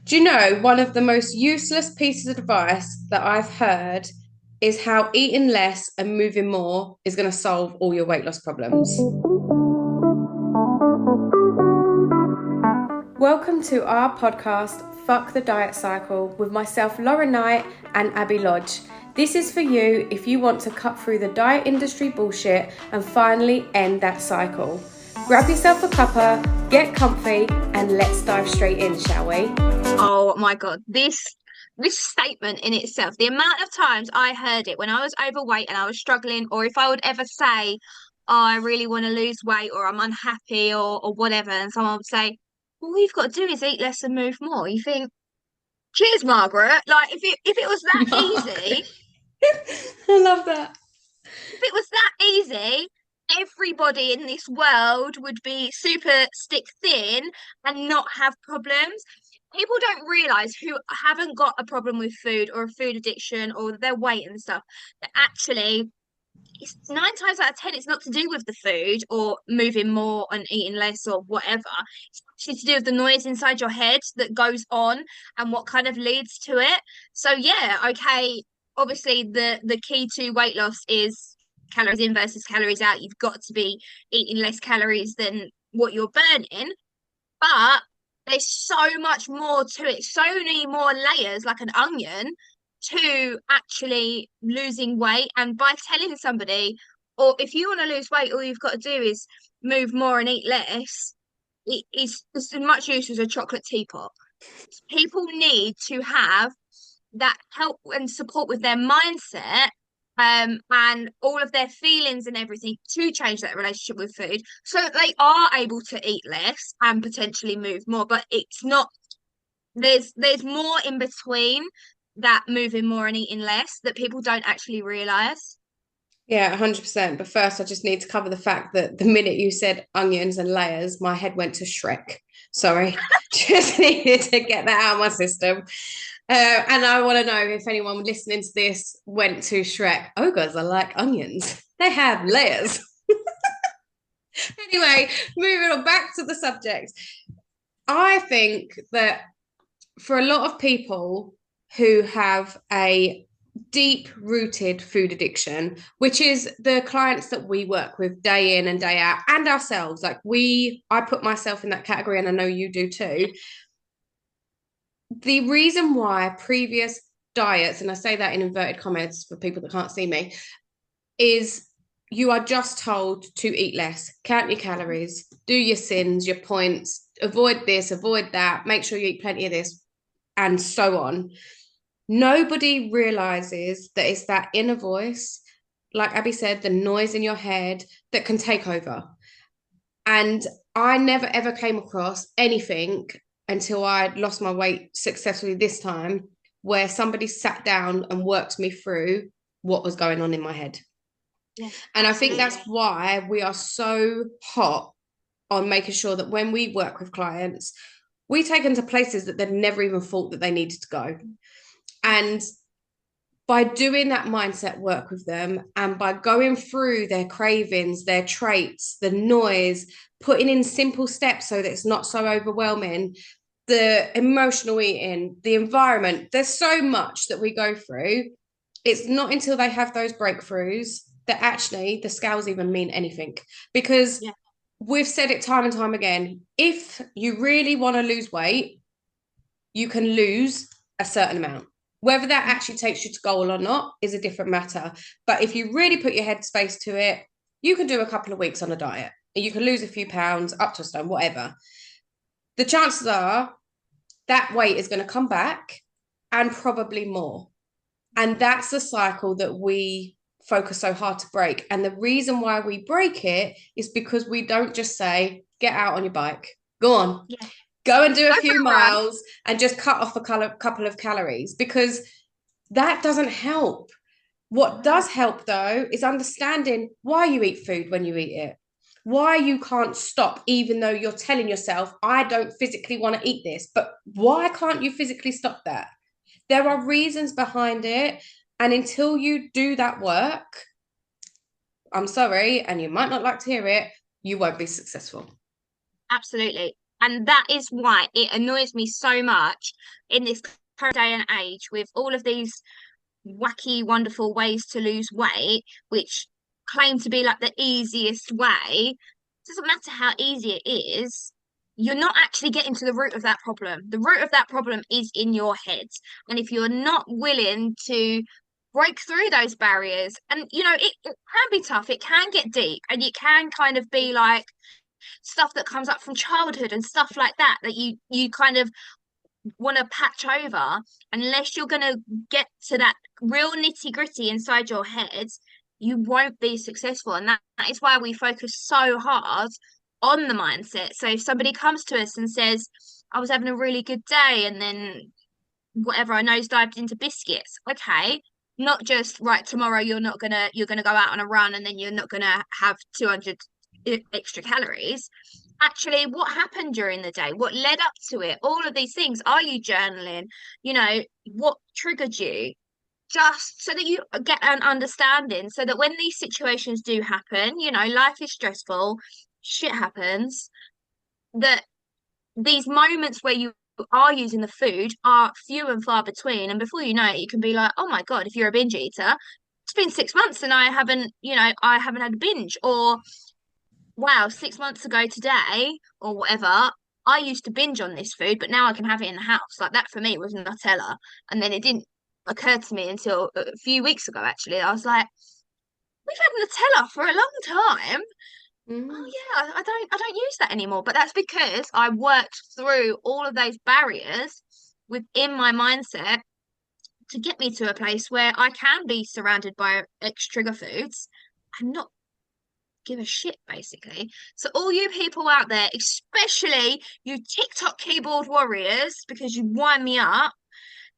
Do you know one of the most useless pieces of advice that I've heard is how eating less and moving more is going to solve all your weight loss problems? Welcome to our podcast, Fuck the Diet Cycle, with myself, Lauren Knight, and Abby Lodge. This is for you if you want to cut through the diet industry bullshit and finally end that cycle. Grab yourself a cuppa, get comfy, and let's dive straight in, shall we? Oh my God, this statement in itself, the amount of times I heard it when I was overweight and I was struggling, or if I would ever say, oh, I really want to lose weight or I'm unhappy or whatever, and someone would say, all you've got to do is eat less and move more. You think, cheers, Margaret. Like if it was that Mark. easy, I love that. if it was that easy, everybody in this world would be super stick thin and not have problems. People don't realize who haven't got a problem with food or a food addiction or their weight and stuff that actually it's 9 times out of 10 it's not to do with the food or moving more and eating less or whatever. It's actually to do with the noise inside your head that goes on and what kind of leads to it. So yeah, okay, obviously the key to weight loss is calories in versus calories out. You've got to be eating less calories than what you're burning, but there's so much more to it, so many more layers, like an onion, to actually losing weight. And by telling somebody, or if you want to lose weight, all you've got to do is move more and eat less, it is as much use as a chocolate teapot. People need to have that help and support with their mindset, and all of their feelings and everything to change that relationship with food so that they are able to eat less and potentially move more. But it's not, there's more in between that moving more and eating less that people don't actually realize. Yeah, 100%. But first, I just need to cover the fact that the minute you said onions and layers, my head went to Shrek. Sorry, just needed to get that out of my system. And I want to know if anyone listening to this went to Shrek. Ogres are like onions, they have layers. Anyway, moving on back to the subject. I think that for a lot of people who have a deep rooted food addiction, which is the clients that we work with day in and day out, and ourselves, I put myself in that category, and I know you do too. The reason why previous diets, and I say that in inverted commas for people that can't see me, is you are just told to eat less, count your calories, do your sins, your points, avoid this, avoid that, make sure you eat plenty of this, and so on. Nobody realizes that it's that inner voice, like Abby said, the noise in your head that can take over. And I never ever came across anything until I lost my weight successfully this time where somebody sat down and worked me through what was going on in my head. Yeah, And I think that's absolutely. why we are so hot on making sure that when we work with clients, we take them to places that they've never even thought that they needed to go. And by doing that mindset work with them and by going through their cravings, their traits, the noise, putting in simple steps so that it's not so overwhelming, the emotional eating, the environment, there's so much that we go through. It's not until they have those breakthroughs that actually the scales even mean anything. Because Yeah. we've said it time and time again, if you really want to lose weight, you can lose a certain amount. Whether that actually takes you to goal or not is a different matter. But if you really put your headspace to it, you can do a couple of weeks on a diet. You can lose a few pounds, up to a stone, whatever. The chances are that weight is going to come back and probably more. And that's the cycle that we focus so hard to break. And the reason why we break it is because we don't just say, get out on your bike, go on, Yeah, go and do a go for few a run. miles and just cut off a couple of calories, because that doesn't help. What No. does help though is understanding why you eat food when you eat it, why you can't stop, even though you're telling yourself, I don't physically want to eat this. But why can't you physically stop that? There are reasons behind it. And until you do that work, I'm sorry, and you might not like to hear it, you won't be successful. Absolutely. And that is why it annoys me so much in this current day and age with all of these wacky, wonderful ways to lose weight, which claim to be like the easiest way. It doesn't matter how easy it is, you're not actually getting to the root of that problem. The root of that problem is in your head. And if you're not willing to break through those barriers, and it can be tough, it can get deep, and it can kind of be like stuff that comes up from childhood and stuff like that that you kind of want to patch over. Unless you're going to get to that real nitty gritty inside your head, you won't be successful. And that is why we focus so hard on the mindset. So if somebody comes to us and says, I was having a really good day and then whatever, I nosedived into biscuits. Okay. Not just right, tomorrow you're gonna go out on a run and then you're not gonna have 200 extra calories. Actually, what happened during the day? What led up to it? All of these things. Are you journaling? What triggered you? Just so that you get an understanding, so that when these situations do happen, life is stressful, shit happens, that these moments where you are using the food are few and far between. And before you know it, you can be like, oh my God, if you're a binge eater, it's been 6 months and I haven't had a binge. Or wow, 6 months ago today, or whatever, I used to binge on this food, but now I can have it in the house. Like that for me was Nutella. And then it didn't occur to me until a few weeks ago, actually. I was like, we've had Nutella for a long time. Oh Mm. yeah, I don't use that anymore. But that's because I worked through all of those barriers within my mindset to get me to a place where I can be surrounded by ex trigger foods and not give a shit, basically. So all you people out there, especially you TikTok keyboard warriors, because you wind me up,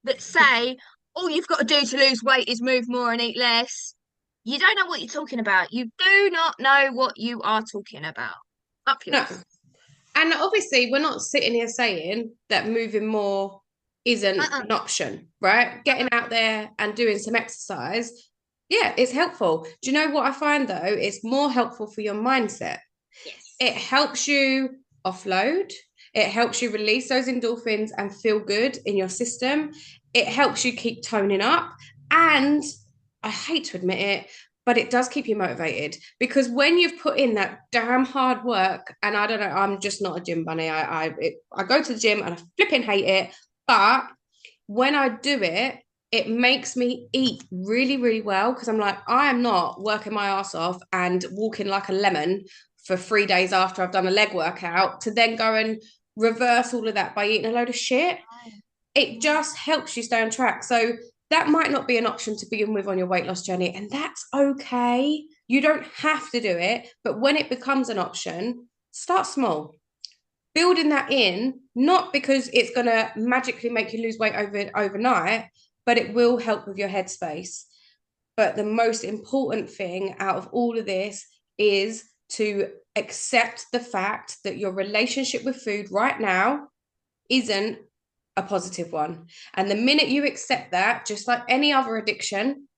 that say all you've got to do to lose weight is move more and eat less. You don't know what you're talking about. You do not know what you are talking about. Up No. yours. And obviously, we're not sitting here saying that moving more isn't Uh-uh. an option, right? Getting out there and doing some exercise, yeah, it's helpful. Do you know what I find though? It's more helpful for your mindset. It Yes. helps you offload, it helps you release those endorphins and feel good in your system. It helps you keep toning up. And I hate to admit it, but it does keep you motivated because when you've put in that damn hard work, and I don't know, I'm just not a gym bunny. I go to the gym and I flipping hate it, but when I do it, it makes me eat really, really well because I'm like, I am not working my ass off and walking like a lemon for 3 days after I've done a leg workout to then go and reverse all of that by eating a load of shit. It just helps you stay on track. So that might not be an option to begin with on your weight loss journey, and that's okay. You don't have to do it, but when it becomes an option, start small. Building that in, not because it's going to magically make you lose weight overnight, but it will help with your headspace. But the most important thing out of all of this is to accept the fact that your relationship with food right now isn't a positive one. And the minute you accept that, just like any other addiction,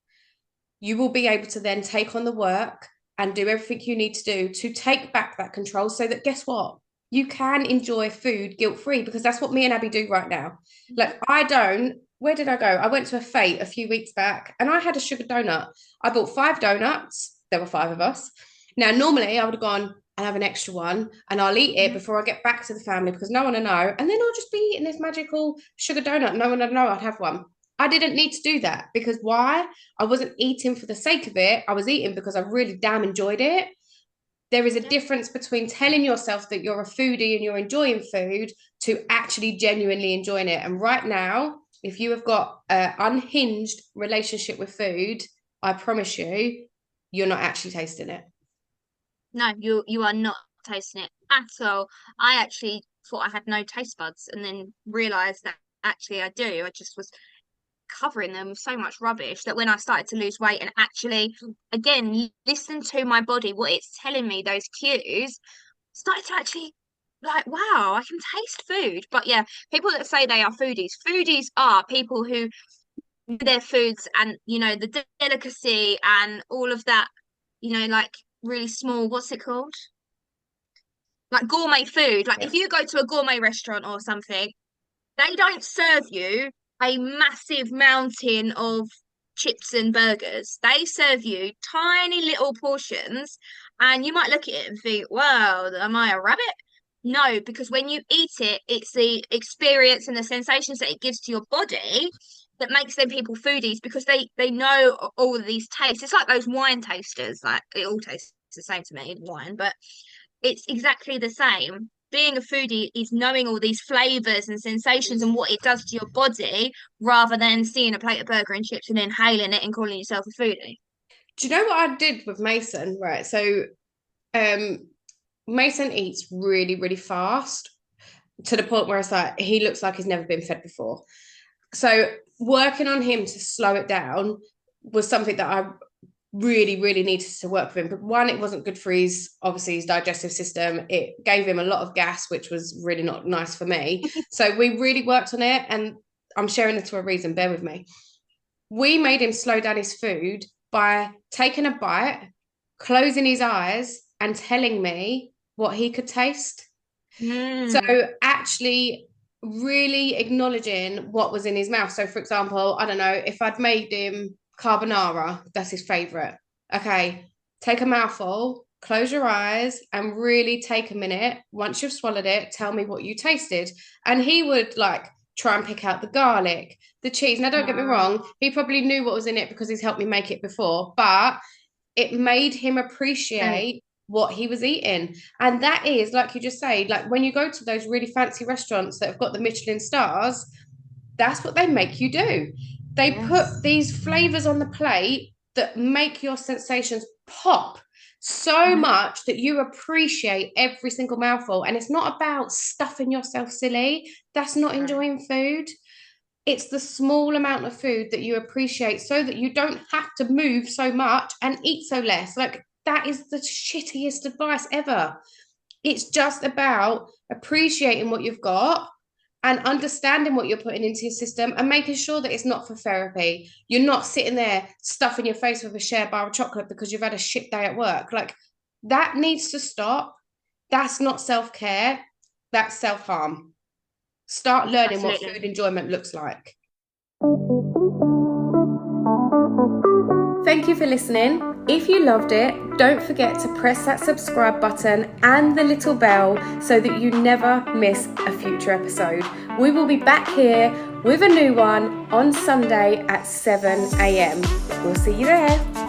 you will be able to then take on the work and do everything you need to do to take back that control so that guess what? You can enjoy food guilt free because that's what me and Abby do right now. Mhm. Like, I don't, where did I go? I went to a fete a few weeks back and I had a sugar donut. I bought 5 donuts. There were 5 of us. Now, normally I would have gone and have an extra one and I'll eat it Mhm. before I get back to the family because no one will know. And then I'll just be eating this magical sugar donut. No one will know I'd have one. I didn't need to do that because why? I wasn't eating for the sake of it. I was eating because I really damn enjoyed it. There is a Yeah. difference between telling yourself that you're a foodie and you're enjoying food to actually genuinely enjoying it. And right now, if you have got an unhinged relationship with food, I promise you, you're not actually tasting it. No, you are not tasting it at all. I actually thought I had no taste buds and then realized that actually I do. I just was covering them with so much rubbish that when I started to lose weight and actually, again, listen to my body, what it's telling me, those cues, started to actually like, wow, I can taste food. But yeah, people that say they are foodies are people who know their foods and, the delicacy and all of that, like really small, what's it called? like gourmet food. Like Yeah. if you go to a gourmet restaurant or something, they don't serve you a massive mountain of chips and burgers. They serve you tiny little portions, and you might look at it and think, "Wow, am I a rabbit?" No, because when you eat it, it's the experience and the sensations that it gives to your body that makes them people foodies because they know all of these tastes. It's like those wine tasters, like it all tastes the same to me, wine, but it's exactly the same. Being a foodie is knowing all these flavors and sensations and what it does to your body rather than seeing a plate of burger and chips and inhaling it and calling yourself a foodie. Do you know what I did with Mason? Right. So um Mason eats really, really fast to the point where it's like he looks like he's never been fed before. So working on him to slow it down was something that I really, really needed to work with him. But one, it wasn't good for his obviously his digestive system. It gave him a lot of gas, which was really not nice for me. So we really worked on it, and I'm sharing this for a reason. Bear with me. We made him slow down his food by taking a bite, closing his eyes, and telling me what he could taste. So Mm. actually really acknowledging what was in his mouth. So for example, I don't know, if I'd made him carbonara, that's his favorite. Okay, take a mouthful, close your eyes, and really take a minute. Once you've swallowed it, tell me what you tasted. And he would like try and pick out the garlic, the cheese. Now, don't get me wrong, he probably knew what was in it because he's helped me make it before, but it made him Right. appreciate what he was eating. And that is, like you just say, like when you go to those really fancy restaurants that have got the Michelin stars, that's what they make you do. They put Yes. these flavors on the plate that make your sensations pop so Mhm. much that you appreciate every single mouthful. And it's not about stuffing yourself silly. That's not No. enjoying food. It's the small amount of food that you appreciate so that you don't have to move so much and eat so less. Like, that is the shittiest advice ever. It's just about appreciating what you've got and understanding what you're putting into your system and making sure that it's not for therapy. You're not sitting there stuffing your face with a shared bar of chocolate because you've had a shit day at work. Like, that needs to stop. That's not self-care. That's self-harm. Start learning what Absolutely. food enjoyment looks like. Thank you for listening. If you loved it, don't forget to press that subscribe button and the little bell so that you never miss a future episode. We will be back here with a new one on Sunday at 7 a.m. We'll see you there.